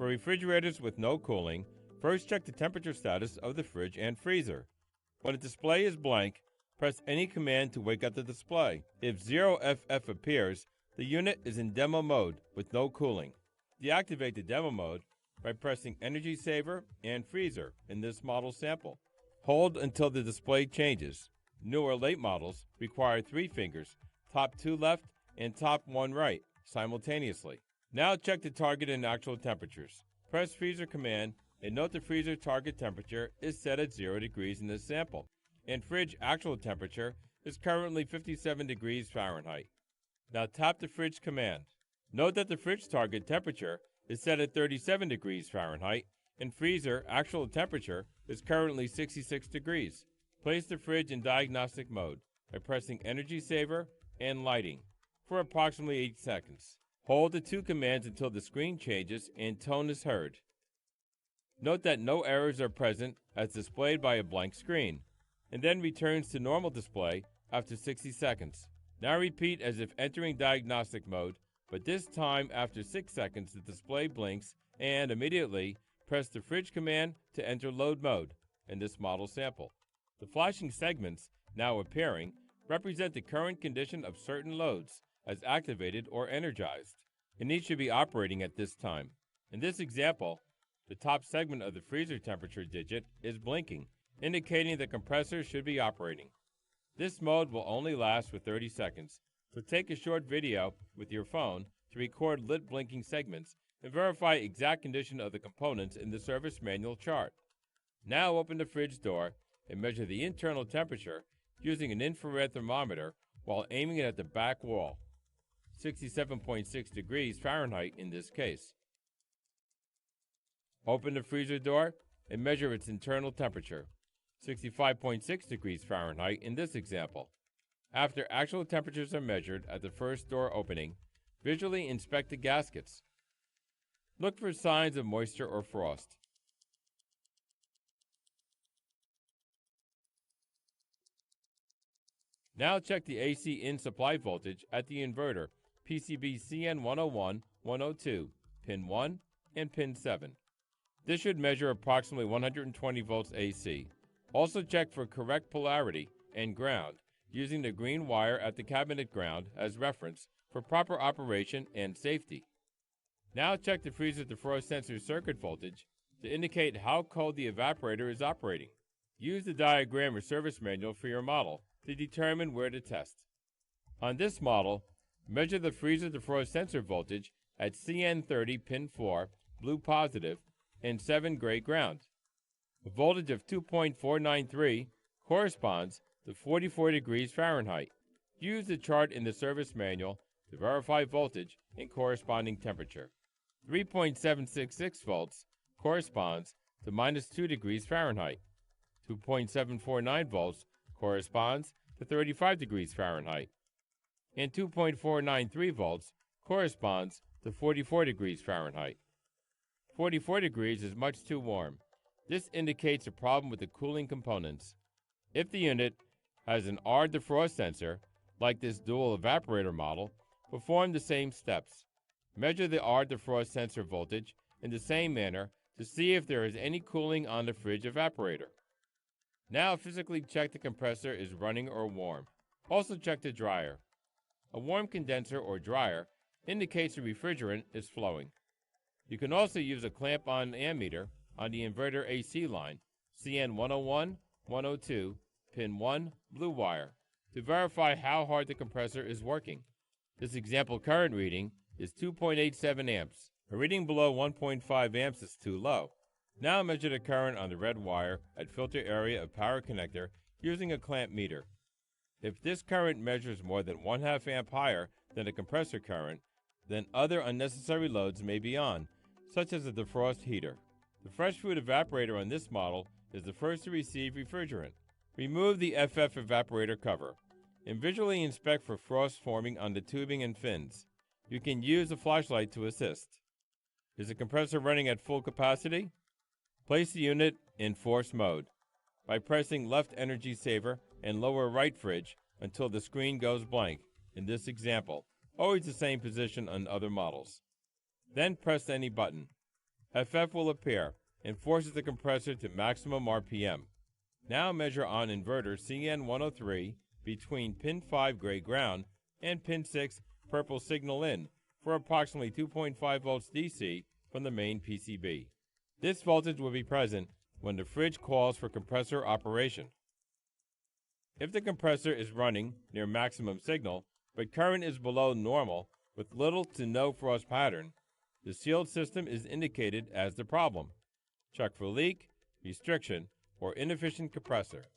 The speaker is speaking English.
For refrigerators with no cooling, first check the temperature status of the fridge and freezer. When the display is blank, press any command to wake up the display. If 0FF appears, the unit is in demo mode with no cooling. Deactivate the demo mode by pressing Energy Saver and Freezer in this model sample. Hold until the display changes. New or late models require 3 fingers, top 2 left and top 1 right, simultaneously. Now check the target and actual temperatures. Press Freezer command and note the freezer target temperature is set at 0 degrees in this sample, and fridge actual temperature is currently 57 degrees Fahrenheit. Now tap the fridge command. Note that the fridge target temperature is set at 37 degrees Fahrenheit, and freezer actual temperature is currently 66 degrees. Place the fridge in diagnostic mode by pressing Energy Saver and Lighting for approximately 8 seconds. Hold the 2 commands until the screen changes and tone is heard. Note that no errors are present as displayed by a blank screen, and then returns to normal display after 60 seconds. Now repeat as if entering diagnostic mode, but this time after 6 seconds the display blinks and immediately press the fridge command to enter load mode in this model sample. The flashing segments now appearing represent the current condition of certain loads as activated or energized, and each should be operating at this time. In this example, the top segment of the freezer temperature digit is blinking, indicating the compressor should be operating. This mode will only last for 30 seconds, so take a short video with your phone to record lit blinking segments and verify exact condition of the components in the service manual chart. Now open the fridge door and measure the internal temperature using an infrared thermometer while aiming it at the back wall, 67.6 degrees Fahrenheit in this case. Open the freezer door and measure its internal temperature, 65.6 degrees Fahrenheit in this example. After actual temperatures are measured at the first door opening, visually inspect the gaskets. Look for signs of moisture or frost. Now check the AC in supply voltage at the inverter, PCB CN101, 102, pin 1, and pin 7. This should measure approximately 120 volts AC. Also check for correct polarity and ground using the green wire at the cabinet ground as reference for proper operation and safety. Now check the freezer defrost sensor circuit voltage to indicate how cold the evaporator is operating. Use the diagram or service manual for your model to determine where to test. On this model, measure the freezer defrost sensor voltage at CN30 pin 4, blue positive, and 7 gray ground. A voltage of 2.493 corresponds to 44 degrees Fahrenheit. Use the chart in the service manual to verify voltage and corresponding temperature. 3.766 volts corresponds to -2 degrees Fahrenheit. 2.749 volts corresponds to 35 degrees Fahrenheit. And 2.493 volts corresponds to 44 degrees Fahrenheit. 44 degrees is much too warm. This indicates a problem with the cooling components. If the unit has an R defrost sensor, like this dual evaporator model, perform the same steps. Measure the R defrost sensor voltage in the same manner to see if there is any cooling on the fridge evaporator. Now physically check the compressor is running or warm. Also check the dryer. A warm condenser or dryer indicates the refrigerant is flowing. You can also use a clamp-on ammeter on the inverter AC line, CN101, 102, pin 1, blue wire, to verify how hard the compressor is working. This example current reading is 2.87 amps. A reading below 1.5 amps is too low. Now measure the current on the red wire at filter area of power connector using a clamp meter. If this current measures more than 1/2 amp higher than the compressor current, then other unnecessary loads may be on, such as a defrost heater. The fresh food evaporator on this model is the first to receive refrigerant. Remove the FF evaporator cover and visually inspect for frost forming on the tubing and fins. You can use a flashlight to assist. Is the compressor running at full capacity? Place the unit in force mode by pressing left energy saver and lower right fridge until the screen goes blank, in this example, always the same position on other models. Then press any button. FF will appear and forces the compressor to maximum RPM. Now measure on inverter CN103 between pin 5 gray ground and pin 6 purple signal in for approximately 2.5 volts DC from the main PCB. This voltage will be present when the fridge calls for compressor operation. If the compressor is running near maximum signal, but current is below normal with little to no frost pattern, the sealed system is indicated as the problem. Check for leak, restriction, or inefficient compressor.